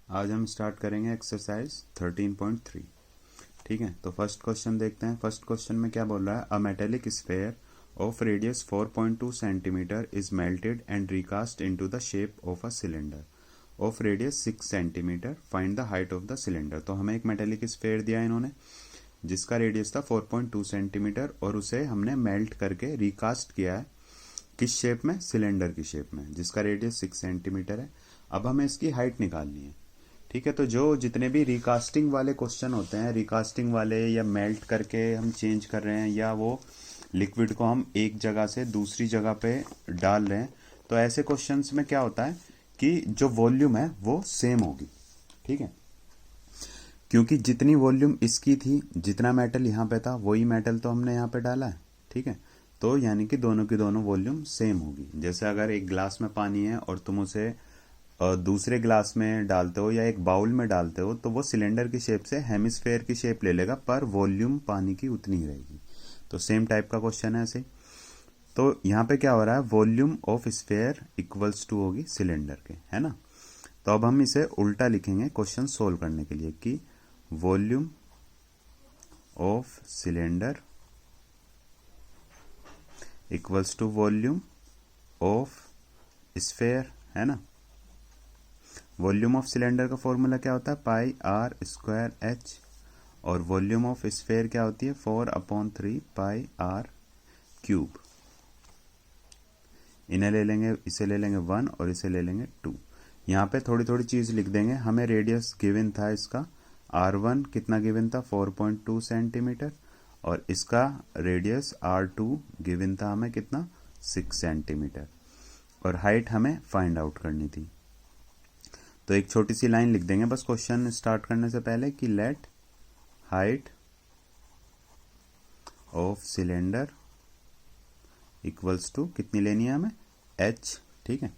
आज हम स्टार्ट करेंगे एक्सरसाइज 13.3। ठीक है, तो फर्स्ट क्वेश्चन देखते हैं। फर्स्ट क्वेश्चन में क्या बोल रहा है, a metallic sphere of radius 4.2 centimetre is melted and recast into the shape of a cylinder of radius 6 centimetre, find the height of the cylinder. तो हमें एक मेटेलिक स्फेयर दिया इन्होंने जिसका रेडियस था 4.2 सेंटीमीटर और उसे हमने मेल्ट करके रिकास्ट किया है किस शेप में, सिलेंडर की शेप में, जिसका रेडियस 6 सेंटीमीटर है। अब हमें इसकी हाइट निकालनी है। ठीक है, तो जो जितने भी रिकास्टिंग वाले क्वेश्चन होते हैं, रिकास्टिंग वाले या मेल्ट करके हम चेंज कर रहे हैं या वो लिक्विड को हम एक जगह से दूसरी जगह पे डाल रहे हैं, तो ऐसे क्वेश्चंस में क्या होता है कि जो वॉल्यूम है वो सेम होगी। ठीक है, क्योंकि जितनी वॉल्यूम इसकी थी, जितना मेटल यहाँ पे था वही मेटल तो हमने यहाँ पे डाला है। ठीक है, तो यानी कि दोनों की दोनों वॉल्यूम सेम होगी। जैसे अगर एक ग्लास में पानी है और तुम उसे दूसरे ग्लास में डालते हो या एक बाउल में डालते हो, तो वो सिलेंडर की शेप से हेमिस्फेयर की शेप ले लेगा, पर वॉल्यूम पानी की उतनी ही रहेगी। तो सेम टाइप का क्वेश्चन है ऐसे। तो यहाँ पे क्या हो रहा है, volume of sphere equals to होगी सिलेंडर के, है ना। तो अब हम इसे उल्टा लिखेंगे क्वेश्चन सोल्व करने के लिए कि volume of cylinder equals to volume of sphere, है ना। वॉल्यूम ऑफ सिलेंडर का फॉर्मूला क्या होता है, पाई आर स्क्वायर एच, और वॉल्यूम ऑफ स्फेयर क्या होती है, 4/3 पाई आर क्यूब। इन्हें ले लेंगे, इसे ले लेंगे 1 और इसे ले लेंगे 2। यहाँ पे थोड़ी थोड़ी चीज लिख देंगे। हमें रेडियस गिवन था इसका R1 कितना गिवन था, 4.2 सेंटीमीटर, और इसका रेडियस R2 गिवन था हमें कितना, 6 सेंटीमीटर, और हाइट हमें फाइंड आउट करनी थी। तो एक छोटी सी लाइन लिख देंगे बस क्वेश्चन स्टार्ट करने से पहले कि let height of cylinder equals to, कितनी लेनी है हमें, h। ठीक है,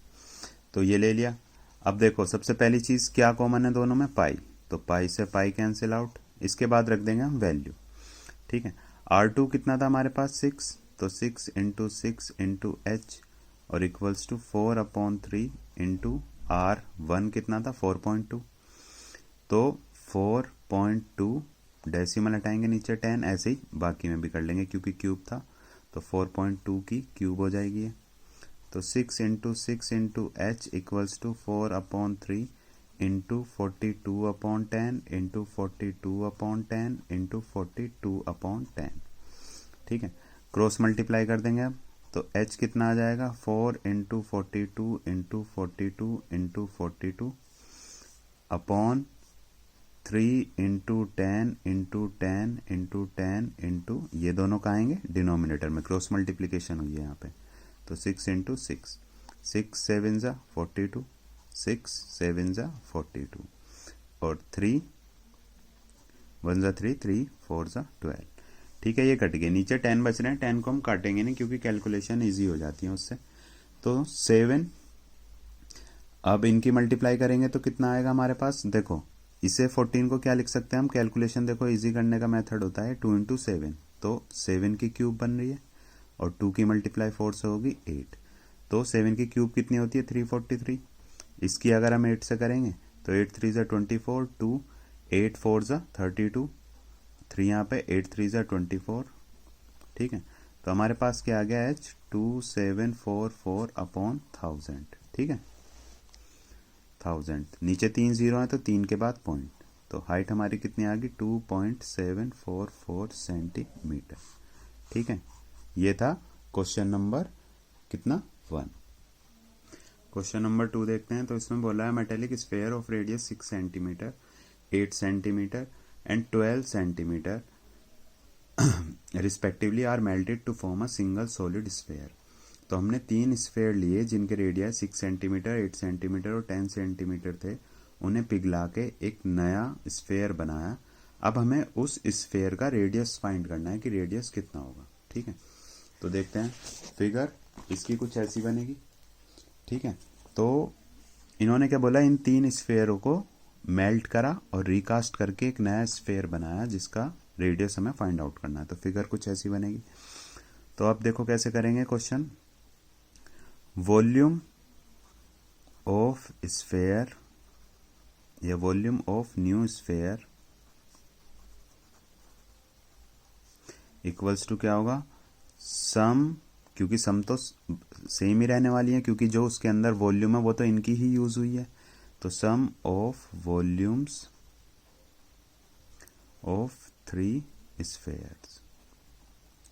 तो ये ले लिया। अब देखो सबसे पहली चीज क्या कॉमन है दोनों में, पाई, तो पाई से पाई कैंसिल आउट। इसके बाद रख देंगे हम वैल्यू। ठीक है, R2 कितना था हमारे पास, 6, तो 6 इंटू 6 इंटू एच, और इक्वल्स टू 4/3 इंटू R1 कितना था, 4.2, तो 4.2 डेसिमल हटाएंगे नीचे 10, ऐसे ही बाकी में भी कर लेंगे क्योंकि क्यूब था, तो 4.2 की क्यूब हो जाएगी ये। तो 6 into 6 into h equals to 4/3 into 42/10 into 42/10 into 42/10। ठीक है, क्रॉस मल्टीप्लाई कर देंगे अब, तो h कितना आ जाएगा, 4 into 42 into 42 into 42 upon 3 into 10 into 10 into 10 into, ये दोनों का आएंगे डिनोमिनेटर में, क्रॉस मल्टीप्लीकेशन हुई है यहाँ पे, तो 6 इंटू 6, 6 7 जा 42, 6 7 जा 42, और 3 1 जा 3, 3 4 जा 12। ठीक है, ये कट गए, नीचे 10 बच रहे हैं, 10 को हम काटेंगे नहीं क्योंकि कैलकुलेशन इजी हो जाती है उससे। तो 7, अब इनकी मल्टीप्लाई करेंगे तो कितना आएगा हमारे पास, देखो इसे 14 को क्या लिख सकते हैं हम, कैलकुलेशन देखो इजी करने का मेथड होता है 2 इंटू 7, तो 7 की क्यूब बन रही है, और 2 की मल्टीप्लाई 4 से होगी 8, तो 7 की क्यूब कितनी होती है, 343। इसकी अगर हम 8 से करेंगे तो 8 3 जा 24, 2 8 4 जा 32, 3 यहाँ पे 8 3 जा 24। ठीक है, तो हमारे पास क्या आ गया, h 2744/1000। ठीक है, 1000, नीचे 3 जीरो है तो 3 के बाद पॉइंट, तो हाइट हमारी कितनी आ गई, 2.744 सेंटीमीटर। ठीक है, ये था क्वेश्चन नंबर कितना, 1। क्वेश्चन नंबर 2 देखते हैं। तो इसमें बोला है metallic sphere of radius 6 centimetre, 8 centimetre and 12 centimetre respectively are melted to form a single solid sphere. तो हमने 3 स्फेयर लिए जिनके रेडियस 6 सेंटीमीटर, 8 सेंटीमीटर और 10 सेंटीमीटर थे, उन्हें पिघला के एक नया स्फेयर बनाया। अब हमें उस स्फेयर का रेडियस फाइंड करना है कि रेडियस कितना होगा। ठीक है, तो देखते हैं फिगर इसकी कुछ ऐसी बनेगी। ठीक है, तो इन्होंने क्या बोला, इन 3 स्फेयरों को मेल्ट करा और रिकास्ट करके एक नया स्फेयर बनाया जिसका रेडियस हमें फाइंड आउट करना है। तो फिगर कुछ ऐसी बनेगी। तो अब देखो कैसे करेंगे क्वेश्चन, वॉल्यूम ऑफ स्फेयर ये volume of new sphere equals to क्या होगा, सम, क्योंकि सम तो सेम ही रहने वाली है, क्योंकि जो उसके अंदर वॉल्यूम है वो तो इनकी ही यूज हुई है, तो सम ऑफ वॉल्यूम्स ऑफ 3 स्फेयर्स,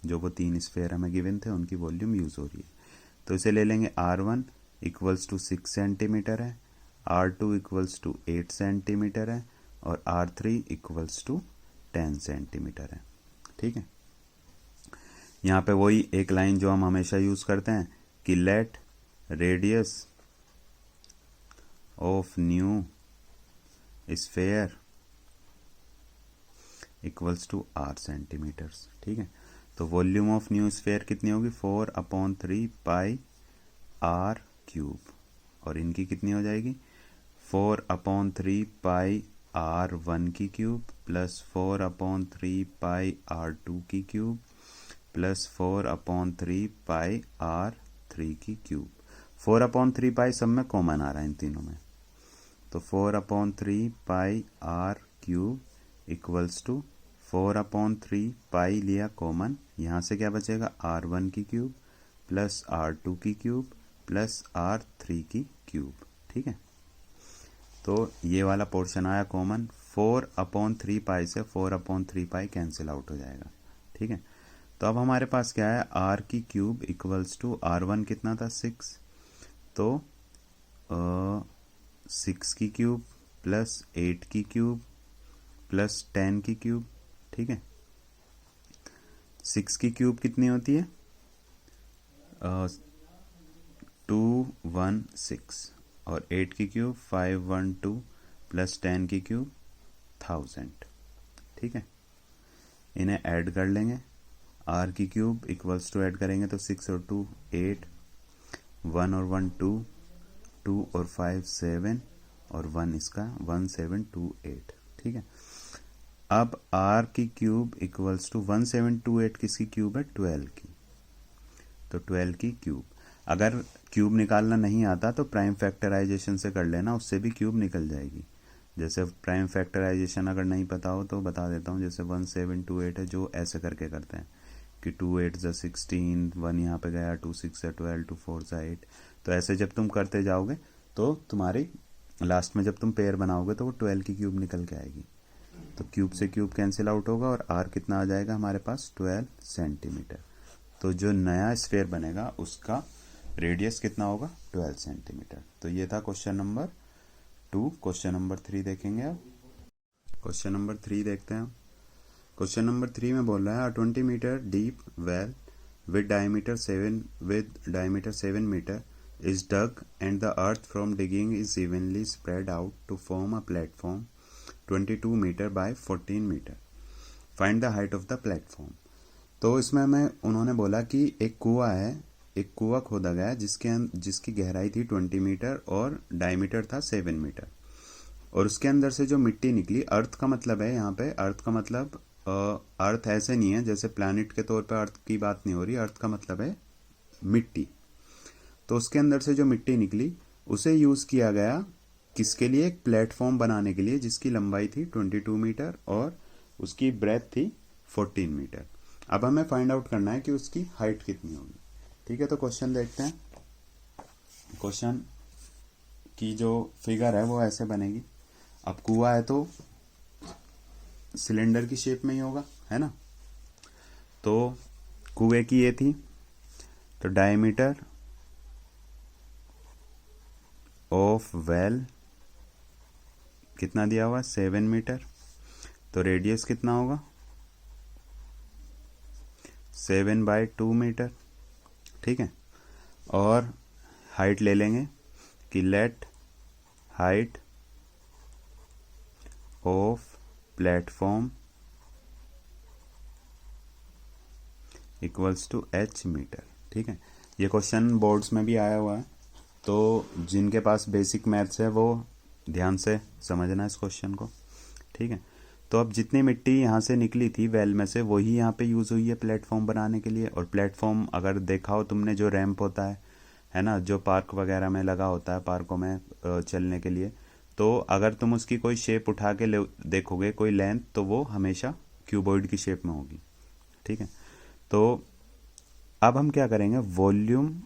जो वो 3 स्फेयर हमें गिवन थे उनकी वॉल्यूम यूज हो रही है। तो इसे ले लेंगे R1 इक्वल्स टू 6 सेंटीमीटर है, R2 इक्वल्स टू 8 सेंटीमीटर है, और R3 इक्वल्स टू 10 सेंटीमीटर है। ठीक है, यहाँ पे वही एक लाइन जो हम हमेशा यूज करते हैं कि let radius of new sphere equals to R centimetres. ठीक है, तो वॉल्यूम ऑफ न्यू स्फेयर कितनी होगी, 4/3 पाई R क्यूब, और इनकी कितनी हो जाएगी, 4/3 पाई R1 की क्यूब प्लस 4/3 पाई R2 की क्यूब प्लस 4/3 पाई R3 की क्यूब। 4/3 पाई सब में कॉमन आ रहा है इन तीनों में, तो 4/3 पाई R क्यूब इक्वल्स टू 4/3 पाई लिया कॉमन, यहाँ से क्या बचेगा, R1 की क्यूब प्लस R2 की क्यूब प्लस R3 की क्यूब। ठीक है, तो ये वाला पोर्शन आया कॉमन, 4/3 पाई से 4/3 पाई कैंसिल आउट हो जाएगा। ठीक है, तो अब हमारे पास क्या है, R की क्यूब इक्वल्स टू R1 कितना था, 6, तो 6 की क्यूब प्लस 8 की क्यूब प्लस 10 की क्यूब। ठीक है, 6 की क्यूब कितनी होती है, 216, और 8 की क्यूब 512 प्लस 10 की क्यूब 1000। ठीक है, इन्हें ऐड कर लेंगे, R की क्यूब इक्वल्स टू ऐड करेंगे तो 6 और 2 8, 1 और 1 2, 2 और 5 7, और 1 इसका 1728। ठीक है, अब R की क्यूब इक्वल्स टू 1728 किसकी क्यूब है, 12 की, तो 12 की क्यूब। अगर क्यूब निकालना नहीं आता तो प्राइम फैक्टराइजेशन से कर लेना, उससे भी क्यूब निकल जाएगी। जैसे प्राइम फैक्टराइजेशन अगर नहीं पता हो तो बता देता हूँ, जैसे 1728 है जो ऐसे करके करते हैं कि 2 8 16, 1 यहाँ पे गया, 2 6 12, 2 4 8, तो ऐसे जब तुम करते जाओगे तो तुम्हारी लास्ट में जब तुम पेयर बनाओगे तो वो 12 की क्यूब निकल के आएगी, तो क्यूब से क्यूब कैंसिल आउट होगा और R कितना आ जाएगा हमारे पास, 12 सेंटीमीटर। तो जो नया स्फेयर बनेगा उसका रेडियस कितना होगा, 12 सेंटीमीटर। तो ये था क्वेश्चन नंबर 2। क्वेश्चन नंबर 3 देखेंगे अब। क्वेश्चन नंबर 3 देखते हैं। क्वेश्चन नंबर 3 में बोल रहा है 20 metre deep well with diameter 7 meter is dug and the earth from digging is evenly spread out to form a platform 22 meter by 14 meter. Find the height of the platform. तो इसमें हमें उन्होंने बोला कि एक कुआं है, एक कुआं खोदा गया जिसकी गहराई थी 20 मीटर और डायमीटर था 7 मीटर, और उसके अंदर से जो मिट्टी निकली, अर्थ का मतलब है यहाँ पे, अर्थ का मतलब अर्थ ऐसे नहीं है जैसे प्लैनेट के तौर पे अर्थ की बात नहीं हो रही, अर्थ का मतलब है मिट्टी। तो उसके अंदर से जो मिट्टी निकली उसे यूज किया गया किसके लिए, एक प्लेटफॉर्म बनाने के लिए जिसकी लंबाई थी 22 मीटर और उसकी ब्रेथ थी 14 मीटर। अब हमें फाइंड आउट करना है कि उसकी हाइट कितनी होगी। ठीक है, तो क्वेश्चन देखते हैं। क्वेश्चन की जो फिगर है वो ऐसे बनेगी। अब कुआं है तो सिलेंडर की शेप में ही होगा, है ना। तो कुएं की ये थी, तो डायमीटर ऑफ वेल कितना दिया हुआ, 7 मीटर, तो रेडियस कितना होगा, 7/2 मीटर। ठीक है, और हाइट ले लेंगे कि let height of platform equals to h metre. ठीक है, ये क्वेश्चन बोर्ड्स में भी आया हुआ है, तो जिनके पास बेसिक मैथ्स है वो ध्यान से समझना इस क्वेश्चन को। ठीक है, तो अब जितनी मिट्टी यहाँ से निकली थी वेल में से वही यहाँ पे यूज़ हुई है प्लेटफॉर्म बनाने के लिए। और प्लेटफॉर्म अगर देखा हो तुमने, जो रैंप होता है ना, जो पार्क वगैरह में लगा होता है, पार्कों में चलने के लिए, तो अगर तुम उसकी कोई शेप उठा के देखोगे कोई लेंथ, तो वो हमेशा क्यूबॉइड की शेप में होगी। ठीक है, तो अब हम क्या करेंगे, volume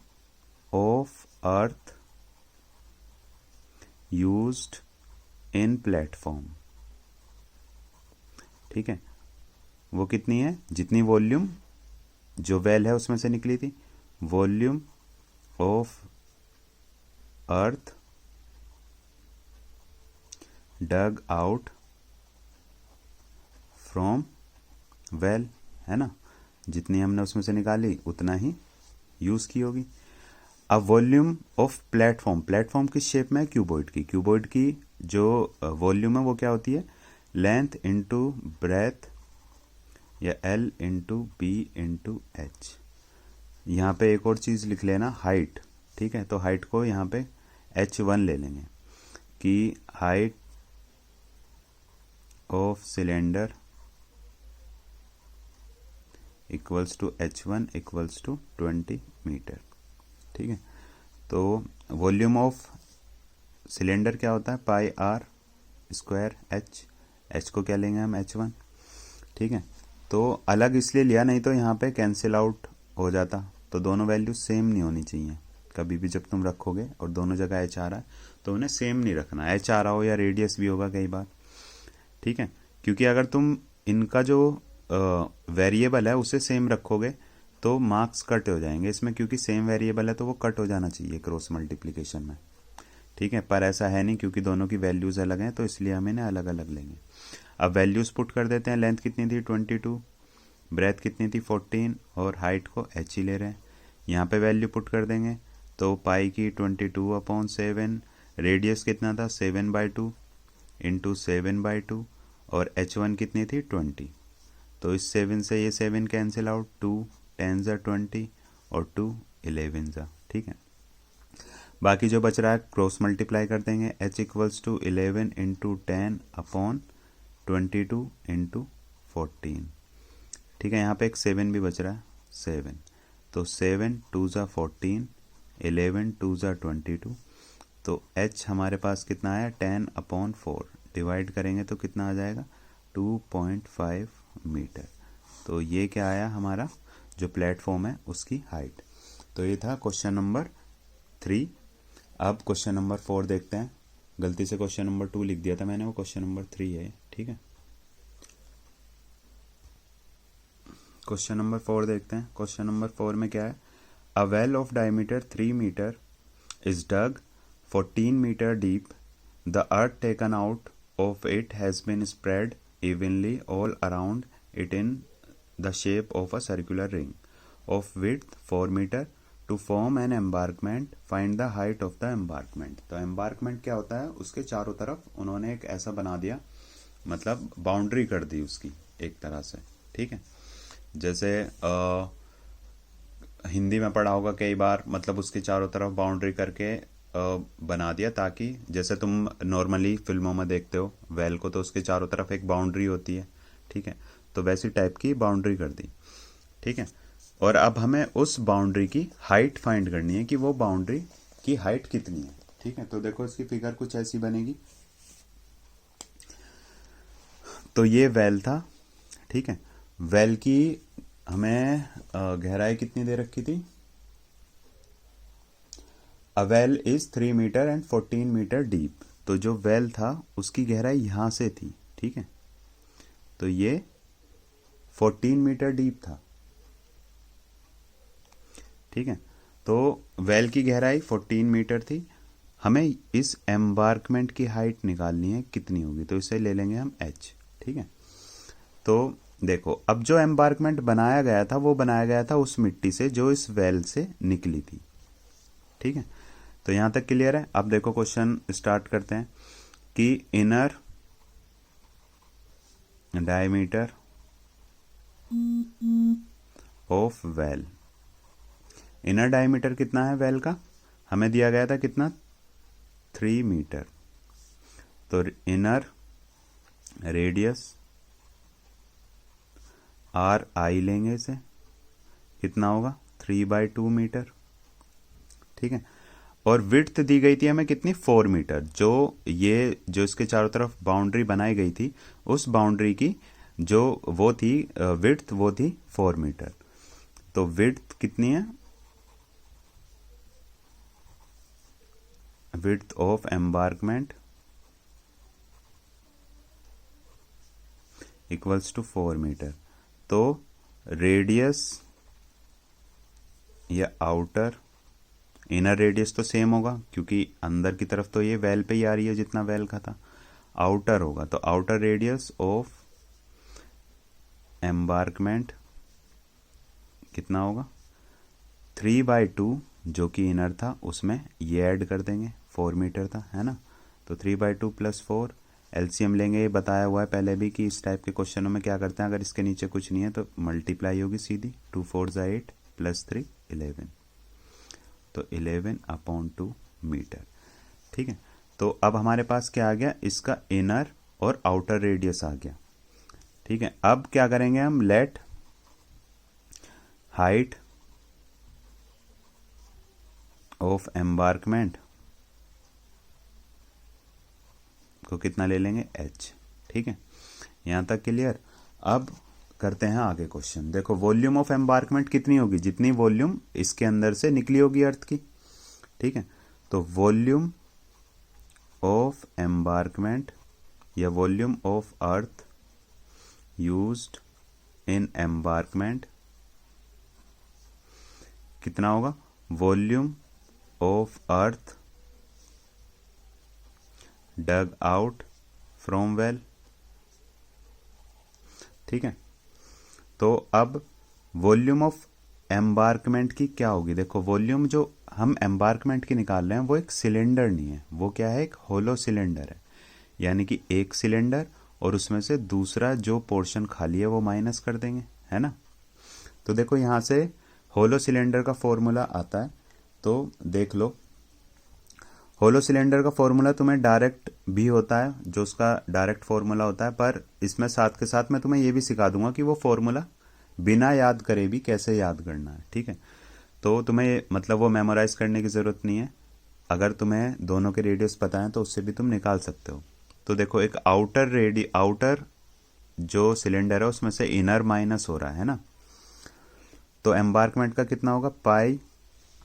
of earth used in platform. ठीक है, वो कितनी है, जितनी वॉल्यूम जो वेल है उसमें से निकली थी, volume of earth dug out from well, है ना, जितनी हमने उसमें से निकाली उतना ही यूज की होगी। अब वॉल्यूम ऑफ प्लेटफॉर्म, प्लेटफॉर्म किस शेप में है, क्यूबॉइड की, क्यूबॉइड की जो वॉल्यूम है वो क्या होती है, लेंथ इंटू ब्रेथ या l into b into h. यहाँ पे एक और चीज़ लिख लेना, हाइट। ठीक है, तो हाइट को यहाँ पे h1 ले लेंगे कि height of cylinder equals to h1 equals to 20 metre. ठीक है, तो वॉल्यूम ऑफ सिलेंडर क्या होता है, पाई आर स्क्वायर एच को क्या लेंगे हम, h1। ठीक है, तो अलग इसलिए लिया, नहीं तो यहाँ पे कैंसिल आउट हो जाता, तो दोनों वैल्यू सेम नहीं होनी चाहिए। कभी भी जब तुम रखोगे और दोनों जगह h आ रहा है तो उन्हें सेम नहीं रखना, h आ रहा हो या रेडियस भी होगा कई बार। ठीक है, क्योंकि अगर तुम इनका जो वेरिएबल है उसे सेम रखोगे तो मार्क्स कट हो जाएंगे इसमें, क्योंकि सेम वेरिएबल है तो वो कट हो जाना चाहिए क्रॉस मल्टीप्लिकेशन में। ठीक है, पर ऐसा है नहीं क्योंकि दोनों की वैल्यूज अलग हैं, तो इसलिए हम इन्हें अलग अलग लेंगे। अब वैल्यूज पुट कर देते हैं, लेंथ कितनी थी 22, ब्रेथ कितनी थी 14 और हाइट को h ही ले रहे हैं। यहाँ पे वैल्यू पुट कर देंगे, तो पाई की 22/7, रेडियस कितना था 7/2 इंटू 7/2 और h1 कितनी थी 20। तो इस 7 से ये 7 कैंसिल आउट, 2 10 ज़ा 20 और 2 11 ज़ा। ठीक है, बाकी जो बच रहा है क्रॉस मल्टीप्लाई कर देंगे, h equals to 11 into 10/22 into 14। ठीक है, यहाँ पे एक 7 भी बच रहा है, 7, तो 7 2 ज़ा 14, 11 2 ज़ा 22, तो h हमारे पास कितना आया 10/4, डिवाइड करेंगे तो कितना आ जाएगा 2.5 मीटर। तो ये क्या आया हमारा जो प्लेटफॉर्म है उसकी हाइट। तो ये था क्वेश्चन नंबर 3। अब क्वेश्चन नंबर 4 देखते हैं। गलती से क्वेश्चन नंबर 2 लिख दिया था मैंने, वो क्वेश्चन नंबर 3 है। ठीक है, क्वेश्चन नंबर 4 देखते हैं। क्वेश्चन नंबर 4 में क्या है, a well of diameter 3 metre is dug 14 meter deep. The earth taken out of it has been spread evenly all around it in the shape of a circular ring of width 4 meter. To form an embankment, find the height of the embankment. तो embankment क्या होता है, उसके चारों तरफ उन्होंने एक ऐसा बना दिया, मतलब बाउंड्री कर दी उसकी एक तरह से। ठीक है, जैसे हिंदी में पढ़ा होगा कई बार, मतलब उसके चारों तरफ बाउंड्री करके बना दिया, ताकि जैसे तुम नॉर्मली फिल्मों में देखते हो वेल को, तो उसके चारों तरफ एक बाउंड्री होती है। ठीक है, तो वैसी टाइप की बाउंड्री कर दी। ठीक है, और अब हमें उस बाउंड्री की हाइट फाइंड करनी है कि वो बाउंड्री की हाइट कितनी है। ठीक है, तो देखो इसकी फिगर कुछ ऐसी बनेगी। तो ये वेल था। ठीक है, वेल की हमें गहराई कितनी दे रखी थी, a well is 3 metre and 14 metre deep. तो जो वेल था उसकी गहराई यहां से थी। ठीक है, तो ये 14 मीटर डीप था। ठीक है, तो वेल की गहराई 14 मीटर थी, हमें इस एम्बार्कमेंट की हाइट निकालनी है कितनी होगी, तो इसे ले लेंगे हम h। ठीक है, तो देखो अब जो एम्बार्कमेंट बनाया गया था वो बनाया गया था उस मिट्टी से जो इस वेल से निकली थी। ठीक है, तो यहां तक क्लियर है। अब देखो क्वेश्चन स्टार्ट करते हैं कि inner diameter of well, inner diameter कितना है वेल का, हमें दिया गया था कितना 3 मीटर। तो इनर रेडियस आर आई लेंगे, इसे कितना होगा 3/2 मीटर। ठीक है, और विड्थ दी गई थी हमें कितनी 4 मीटर। जो इसके चारों तरफ बाउंड्री बनाई गई थी उस बाउंड्री की जो वो थी विड्थ वो थी 4 मीटर। तो विड्थ कितनी है, width of embankment equals to 4 metre. तो रेडियस या आउटर, इनर रेडियस तो सेम होगा क्योंकि अंदर की तरफ तो ये वेल पे ही आ रही है जितना वेल का था। आउटर होगा तो आउटर रेडियस ऑफ एम्बार्कमेंट कितना होगा 3/2, जो कि इनर था उसमें ये ऐड कर देंगे, 4 मीटर था है ना। तो 3/2 प्लस 4 एलसीएम लेंगे। ये बताया हुआ है पहले भी कि इस टाइप के क्वेश्चनों में क्या करते हैं, अगर इसके नीचे कुछ नहीं है तो मल्टीप्लाई होगी सीधी, 2 4 8 प्लस 3 11, तो 11/2 मीटर। ठीक है, तो अब हमारे पास क्या आ गया, इसका इनर और आउटर रेडियस आ गया। ठीक है, अब क्या करेंगे हम, लेट हाइट ऑफ एम्बार्कमेंट को कितना ले लेंगे h। ठीक है, यहां तक क्लियर। अब करते हैं आगे क्वेश्चन। देखो वॉल्यूम ऑफ एम्बार्कमेंट कितनी होगी, जितनी वॉल्यूम इसके अंदर से निकली होगी अर्थ की। ठीक है, तो वॉल्यूम ऑफ एम्बार्कमेंट या volume of earth used in embankment कितना होगा, volume of earth dug out from well. ठीक है, तो अब वॉल्यूम ऑफ एम्बार्कमेंट की क्या होगी, देखो वॉल्यूम जो हम एम्बार्कमेंट की निकाल रहे हैं वो एक सिलेंडर नहीं है, वो क्या है, एक होलो सिलेंडर है। यानी कि एक सिलेंडर और उसमें से दूसरा जो पोर्शन खाली है वो माइनस कर देंगे, है ना। तो देखो यहां से होलो सिलेंडर का फॉर्मूला आता है, तो देख लो होलो सिलेंडर का फॉर्मूला तुम्हें डायरेक्ट भी होता है, जो उसका डायरेक्ट फॉर्मूला होता है, पर इसमें साथ के साथ मैं तुम्हें ये भी सिखा दूंगा कि वो फॉर्मूला बिना याद करे भी कैसे याद करना है। ठीक है, तो तुम्हें मतलब वो मेमोराइज करने की ज़रूरत नहीं है, अगर तुम्हें दोनों के रेडियस पता है तो उससे भी तुम निकाल सकते हो। तो देखो एक आउटर जो सिलेंडर है उसमें से इनर माइनस हो रहा है ना, तो एम्बार्कमेंट का कितना होगा, पाई,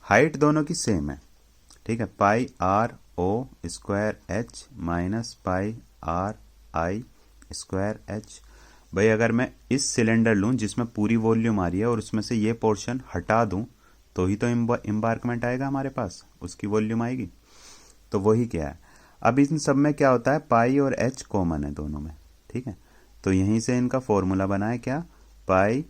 हाइट दोनों की सेम है। ठीक है, pi R O square H minus pi R I square H. भाई अगर मैं इस सिलेंडर लूं जिसमें पूरी वॉल्यूम आ रही है और उसमें से ये पोर्शन हटा दूं तो ही तो एम्बार्कमेंट आएगा हमारे पास, उसकी वॉल्यूम आएगी। तो वही क्या है, अब इन सब में क्या होता है, पाई और एच कॉमन है दोनों में। ठीक है, तो यहीं से इनका फॉर्मूला बना है क्या, पाई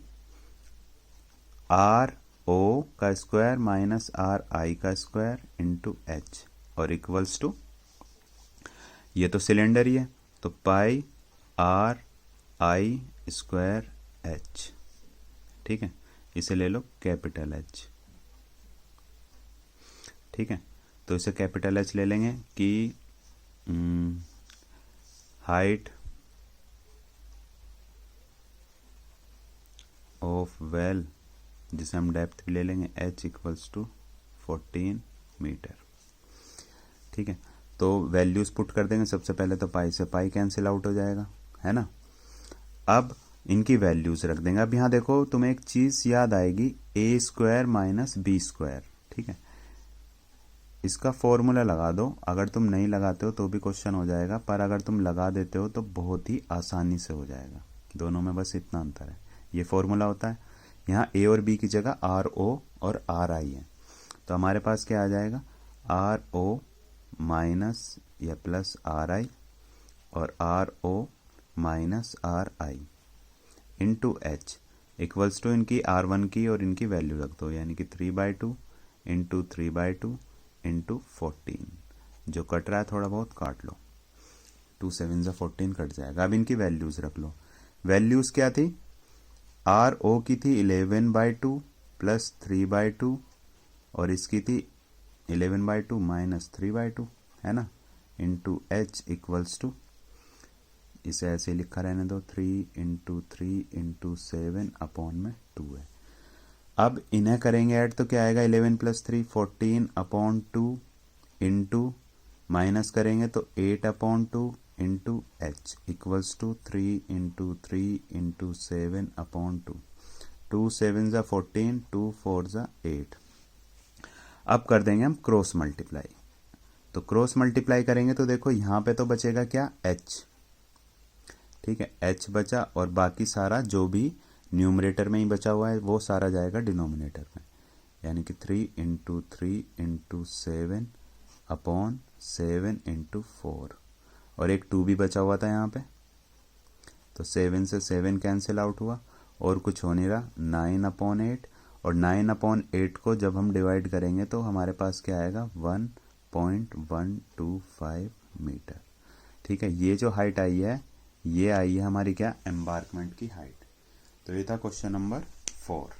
आर ओ का स्क्वायर माइनस आर आई का स्क्वायर इंटू एच और इक्वल्स टू, ये तो सिलेंडर ही है तो पाई आर आई स्क्वायर एच। ठीक है, इसे ले लो कैपिटल एच। ठीक है, तो इसे कैपिटल एच ले लेंगे कि हाइट ऑफ वेल, जिसे हम डेप्थ भी ले लेंगे h इक्वल्स टू 14 मीटर। ठीक है, तो वैल्यूज पुट कर देंगे, सबसे पहले तो पाई से पाई कैंसिल आउट हो जाएगा, है ना। अब इनकी वैल्यूज रख देंगे। अब यहाँ देखो तुम्हें एक चीज याद आएगी, ए स्क्वायर माइनस बी स्क्वायर। ठीक है, इसका फॉर्मूला लगा दो, अगर तुम नहीं लगाते हो तो भी क्वेश्चन हो जाएगा, पर अगर तुम लगा देते हो तो बहुत ही आसानी से हो जाएगा। दोनों में बस इतना अंतर है, ये फॉर्मूला होता है, यहाँ ए और बी की जगह आर ओ और आर आई है, तो हमारे पास क्या आ जाएगा, आर ओ माइनस या प्लस आर आई और r o minus r i into h equals to इनकी R1 की और इनकी वैल्यू रख दो, यानी कि 3/2 इंटू 3/2 इंटू 14, जो कट रहा है थोड़ा बहुत काट लो, 2 7 14 कट जाएगा। अब इनकी वैल्यूज रख लो, वैल्यूज क्या थी, आर ओ की थी 11/2 प्लस 3/2 और इसकी थी 11/2 माइनस 3/2, है ना, इंटू एच इक्वल्स टू, इसे ऐसे लिखा रहने दो, 3 इंटू 3 इंटू 7 अपॉन में 2 है। अब इन्हें करेंगे ऐड तो क्या आएगा, 11 प्लस 3 14 अपॉन 2 इंटू माइनस करेंगे तो 8/2 into h equals to 3 into 3 into 7/2। 2 7 ज़ा 14, 2 4 ज़ा 8। अब कर देंगे हम क्रॉस मल्टीप्लाई। तो क्रॉस मल्टीप्लाई करेंगे तो देखो यहाँ पे तो बचेगा क्या, एच। ठीक है, एच बचा और बाकी सारा जो भी न्यूमरेटर में ही बचा हुआ है वो सारा जाएगा डिनोमिनेटर में, यानी कि 3 इंटू 3 इंटू 7/7 इंटू 4। और एक 2 भी बचा हुआ था यहाँ पे, तो 7 से 7 कैंसिल आउट हुआ और कुछ हो नहीं रहा, 9/8। और 9/8 को जब हम डिवाइड करेंगे तो हमारे पास क्या आएगा, 1.125 मीटर। ठीक है, ये जो हाइट आई है ये आई है हमारी क्या, एम्बार्कमेंट की हाइट। तो ये था क्वेश्चन नंबर 4।